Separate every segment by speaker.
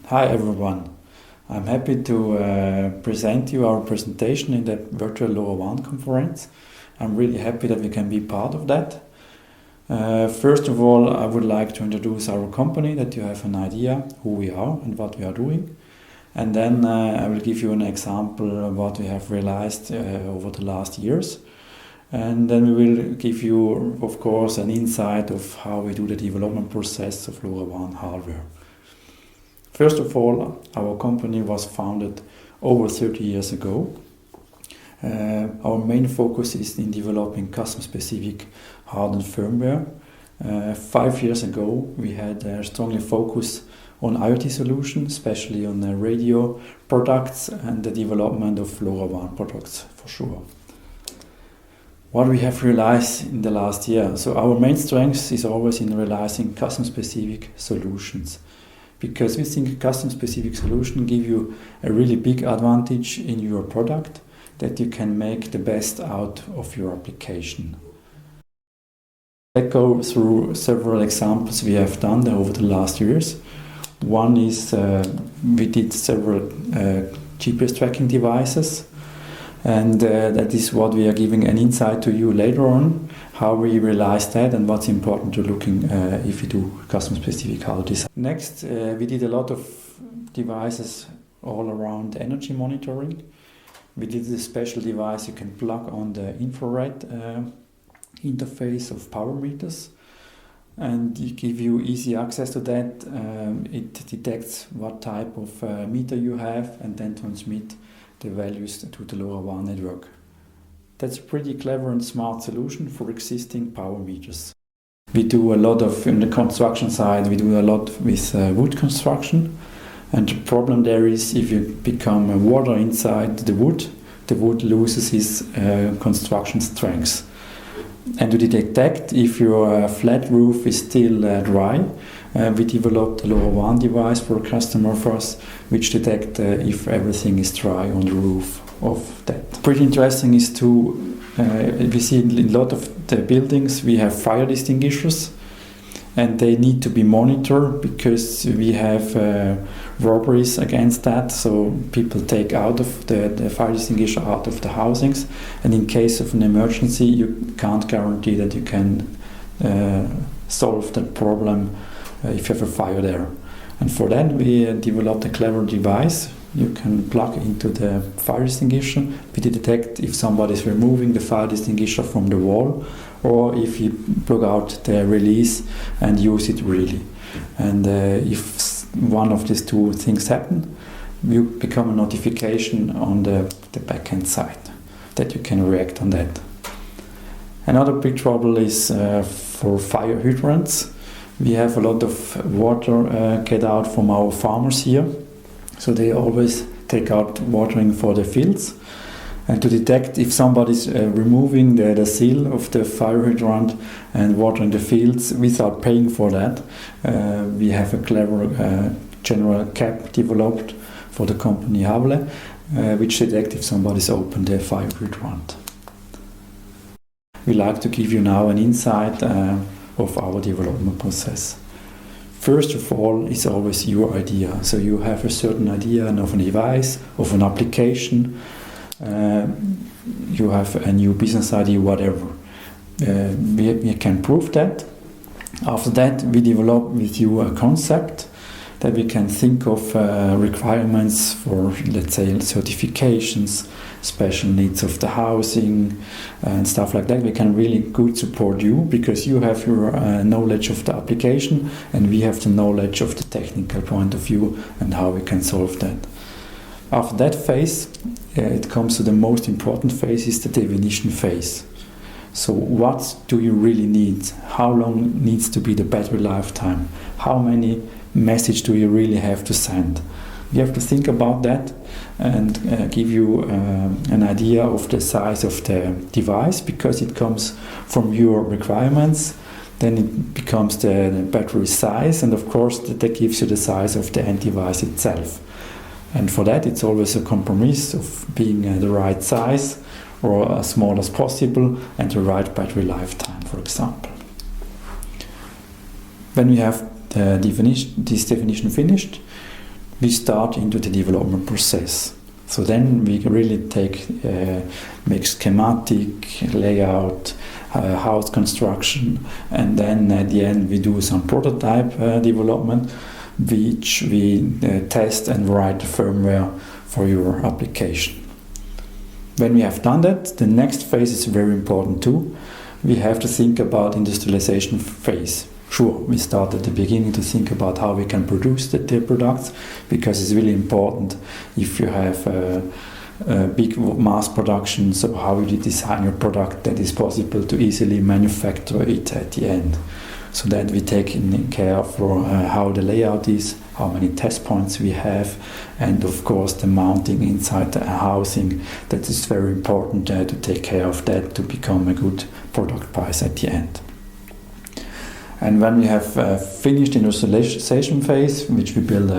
Speaker 1: Hi everyone. I'm happy to present you our presentation in the virtual LoRaWAN conference. I'm really happy that we can be part of that. First of all, I would like to introduce our company, that you have an idea who we are and what we are doing. And then I will give you an example of what we have realized over the last years. And then we will give you, of course, an insight of how we do the development process of LoRaWAN hardware. First of all, our company was founded over 30 years ago. Our main focus is in developing custom-specific hardware and firmware. 5 years ago, we had strongly focused on IoT solutions, especially on radio products and the development of LoRaWAN products for sure. What we have realized in the last year, so our main strength is always in realizing custom-specific solutions, because we think a custom-specific solution give you a really big advantage in your product, that you can make the best out of your application. Let's go through several examples we have done over the last years. One is we did several GPS tracking devices, and that is what we are giving an insight to you later on, how we realize that and what's important to looking if you do custom-specific hardware design. Next, we did a lot of devices all around energy monitoring. We did a special device you can plug on the infrared interface of power meters, and it gives you easy access to that. It detects what type of meter you have and then transmit the values to the LoRaWAN network. That's a pretty clever and smart solution for existing power meters. We do a lot of, in the construction side, we do a lot with wood construction. And the problem there is if you become water inside the wood loses its construction strength. And to detect if your flat roof is still dry, we developed a LoRaWAN device for a customer of us, which detects if everything is dry on the roof of that. Pretty interesting is we see in a lot of the buildings we have fire extinguishers, and they need to be monitored because we have robberies against that. So people take out of the fire extinguisher out of the housings, and in case of an emergency, you can't guarantee that you can solve that problem if you have a fire there. And for that, we developed a clever device. You can plug into the fire extinguisher. We detect if somebody is removing the fire extinguisher from the wall, or if you plug out the release and use it really. And if one of these two things happen, you become a notification on the back-end side that you can react on that. Another big trouble is for fire hydrants. We have a lot of water get out from our farmers here. So they always take out watering for the fields. And to detect if somebody's removing the seal of the fire hydrant and watering the fields without paying for that, we have a clever general cap developed for the company Havle, which detects if somebody's opened the fire hydrant. We like to give you now an insight of our development process. First of all, it's always your idea. So you have a certain idea of a device, of an application. You have a new business idea, whatever. We can prove that. After that, we develop with you a concept that we can think of requirements for, let's say, certifications, special needs of the housing and stuff like that. We can really good support you because you have your knowledge of the application and we have the knowledge of the technical point of view and how we can solve that. After that phase, it comes to the most important phase, is the definition phase. So what do you really need? How long needs to be the battery lifetime? How many message do you really have to send? You have to think about that and give you an idea of the size of the device, because it comes from your requirements. Then it becomes the battery size, and of course that gives you the size of the end device itself. And for that, it's always a compromise of being the right size or as small as possible and the right battery lifetime, for example. When we have this definition finished, we start into the development process. So then we really make schematic, layout, house construction, and then at the end we do some prototype development, which we test and write the firmware for your application. When we have done that, the next phase is very important too. We have to think about industrialization phase. Sure, we start at the beginning to think about how we can produce the products, because it's really important if you have a big mass production, so how you design your product that is possible to easily manufacture it at the end. So that we take in care for how the layout is, how many test points we have, and of course the mounting inside the housing. That is very important to take care of that to become a good product price at the end. And when we have finished the industrialization phase, which we build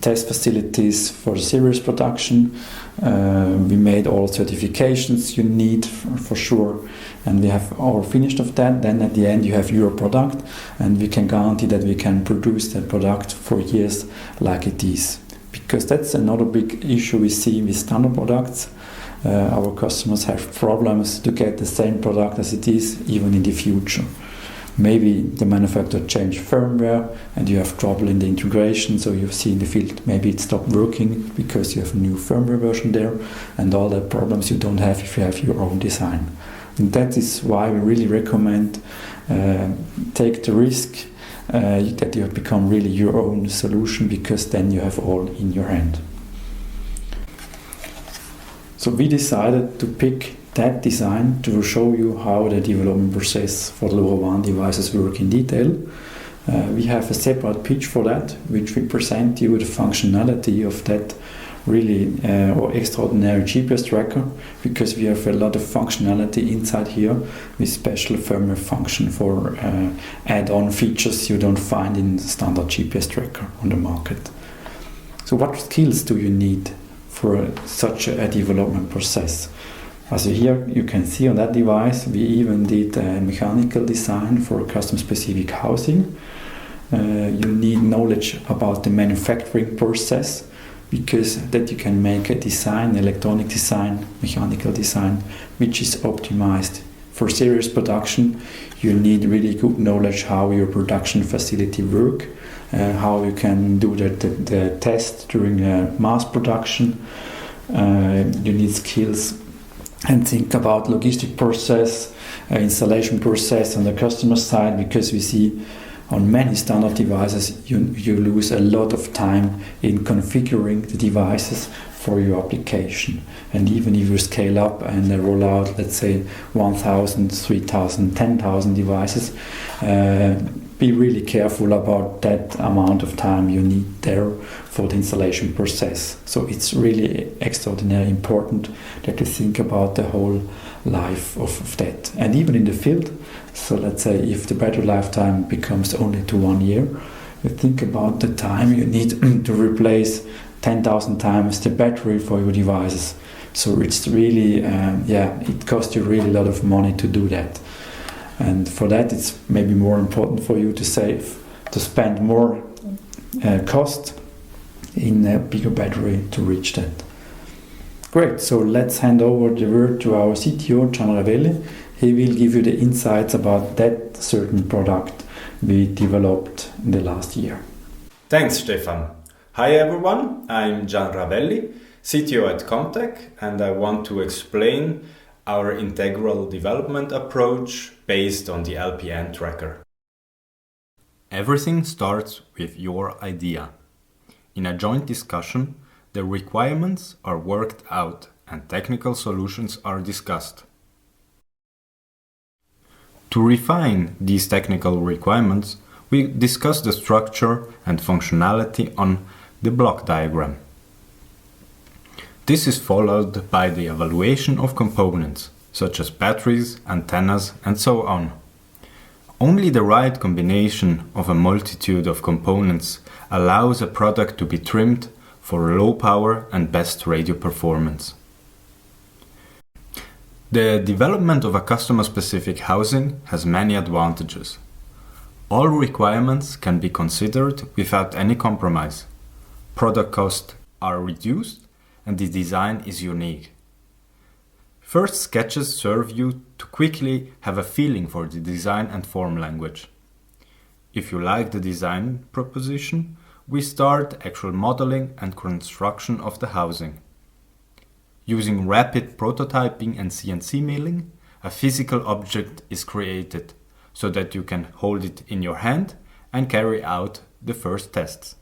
Speaker 1: test facilities for series production, we made all certifications you need for sure, and we have all finished of that. Then at the end you have your product, and we can guarantee that we can produce that product for years like it is. Because that's another big issue we see with standard products. Our customers have problems to get the same product as it is even in the future. Maybe the manufacturer changed firmware and you have trouble in the integration, so you see in the field maybe it stopped working because you have a new firmware version there, and all the problems you don't have if you have your own design. And that is why we really recommend take the risk that you have become really your own solution, because then you have all in your hand. So we decided to pick that design to show you how the development process for LoRaWAN devices work in detail. We have a separate pitch for that, which we present you the functionality of that really or extraordinary GPS tracker, because we have a lot of functionality inside here with special firmware function for add-on features you don't find in standard GPS tracker on the market. So what skills do you need for such a development process? As here you can see on that device, we even did a mechanical design for a custom-specific housing. You need knowledge about the manufacturing process, because that you can make a design, electronic design, mechanical design, which is optimized for series production. You need really good knowledge how your production facility work, how you can do the test during mass production. You need skills and think about logistic process, installation process on the customer side, because we see on many standard devices you lose a lot of time in configuring the devices for your application. And even if you scale up and roll out, let's say 1,000, 3,000, 10,000 devices, be really careful about that amount of time you need there for the installation process. So it's really extraordinarily important that you think about the whole life of that. And even in the field, so let's say if the battery lifetime becomes only to 1 year, you think about the time you need to replace 10,000 times the battery for your devices. So it's really, it costs you really a lot of money to do that. And for that, it's maybe more important for you to spend more cost in a bigger battery to reach that. Great, so let's hand over the word to our CTO, Gian Ravelli. He will give you the insights about that certain product we developed in the last year.
Speaker 2: Thanks, Stefan. Hi everyone, I'm Gian Ravelli, CTO at comtac, and I want to explain our integral development approach based on the LPN tracker. Everything starts with your idea. In a joint discussion, the requirements are worked out and technical solutions are discussed. To refine these technical requirements, we discuss the structure and functionality on the block diagram. This is followed by the evaluation of components, such as batteries, antennas, and so on. Only the right combination of a multitude of components allows a product to be trimmed for low power and best radio performance. The development of a customer-specific housing has many advantages. All requirements can be considered without any compromise. Product costs are reduced and the design is unique. First sketches serve you to quickly have a feeling for the design and form language. If you like the design proposition, we start actual modeling and construction of the housing. Using rapid prototyping and CNC milling, a physical object is created so that you can hold it in your hand and carry out the first tests.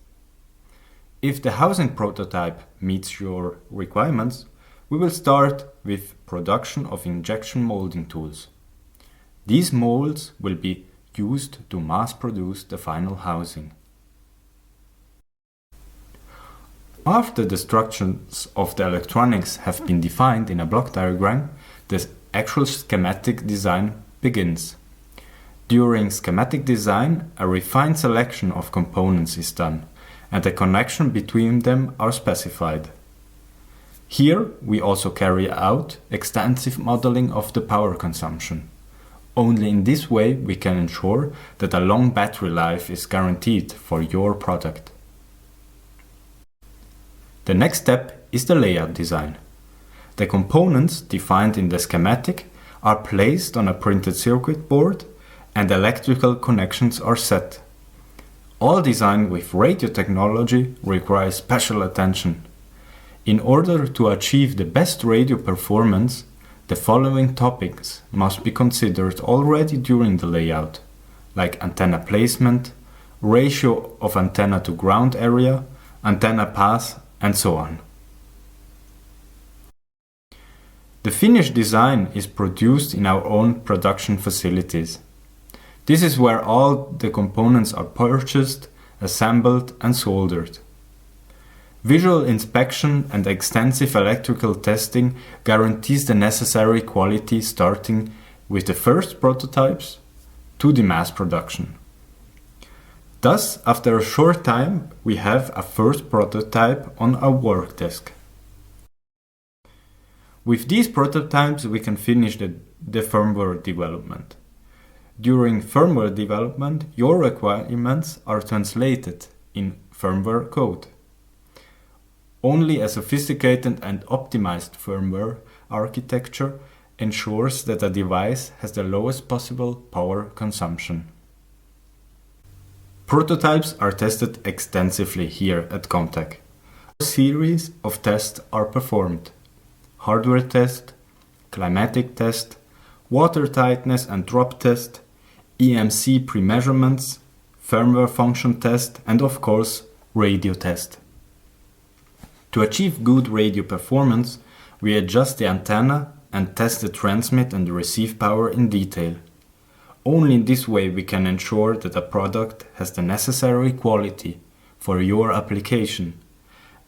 Speaker 2: If the housing prototype meets your requirements, we will start with production of injection molding tools. These molds will be used to mass produce the final housing. After the structures of the electronics have been defined in a block diagram, the actual schematic design begins. During schematic design, a refined selection of components is done, and the connection between them are specified. Here, we also carry out extensive modeling of the power consumption. Only in this way we can ensure that a long battery life is guaranteed for your product. The next step is the layout design. The components defined in the schematic are placed on a printed circuit board and electrical connections are set. All design with radio technology requires special attention. In order to achieve the best radio performance, the following topics must be considered already during the layout, like antenna placement, ratio of antenna to ground area, antenna path, and so on. The finished design is produced in our own production facilities. This is where all the components are purchased, assembled, and soldered. Visual inspection and extensive electrical testing guarantees the necessary quality, starting with the first prototypes to the mass production. Thus, after a short time, we have a first prototype on our work desk. With these prototypes, we can finish the firmware development. During firmware development, your requirements are translated in firmware code. Only a sophisticated and optimized firmware architecture ensures that a device has the lowest possible power consumption. Prototypes are tested extensively here at comtac. A series of tests are performed: hardware test, climatic test, water tightness and drop test, EMC pre-measurements, firmware function test, and of course, radio test. To achieve good radio performance, we adjust the antenna and test the transmit and the receive power in detail. Only in this way we can ensure that a product has the necessary quality for your application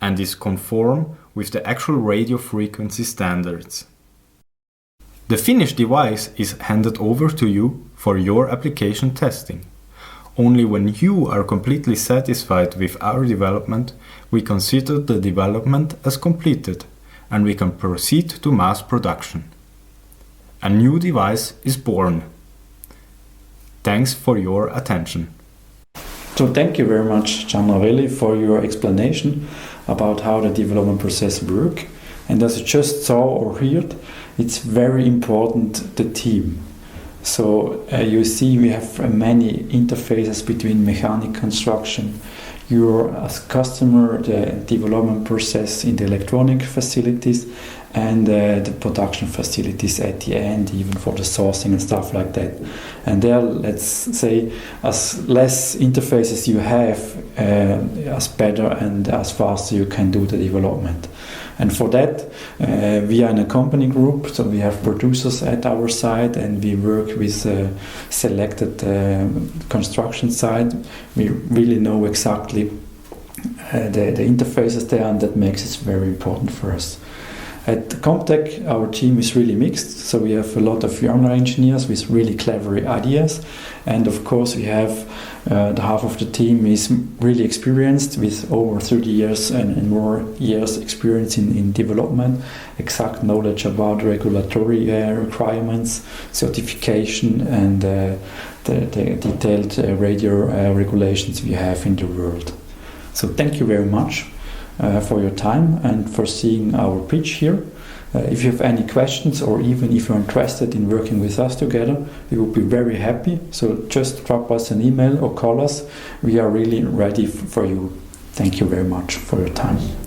Speaker 2: and is conform with the actual radio frequency standards. The finished device is handed over to you for your application testing. Only when you are completely satisfied with our development, we consider the development as completed and we can proceed to mass production. A new device is born. Thanks for your attention.
Speaker 1: So thank you very much, Gian Ravelli, for your explanation about how the development process works. And as you just saw or heard, it's very important, the team. So you see we have many interfaces between mechanic construction, your as customer, the development process in the electronic facilities, and the production facilities at the end, even for the sourcing and stuff like that. And there, let's say, as less interfaces you have, as better and as faster you can do the development. And for that, we are in a company group, so we have producers at our side and we work with selected construction site. We really know exactly the interfaces there, and that makes it very important for us. At comtac, our team is really mixed, so we have a lot of younger engineers with really clever ideas, and of course we have the half of the team is really experienced with over 30 years and more years experience in development, exact knowledge about regulatory requirements, certification, and the detailed radio regulations we have in the world. So thank you very much for your time and for seeing our pitch here. If you have any questions, or even if you're interested in working with us together, we would be very happy. So just drop us an email or call us. We are really ready for you. Thank you very much for your time.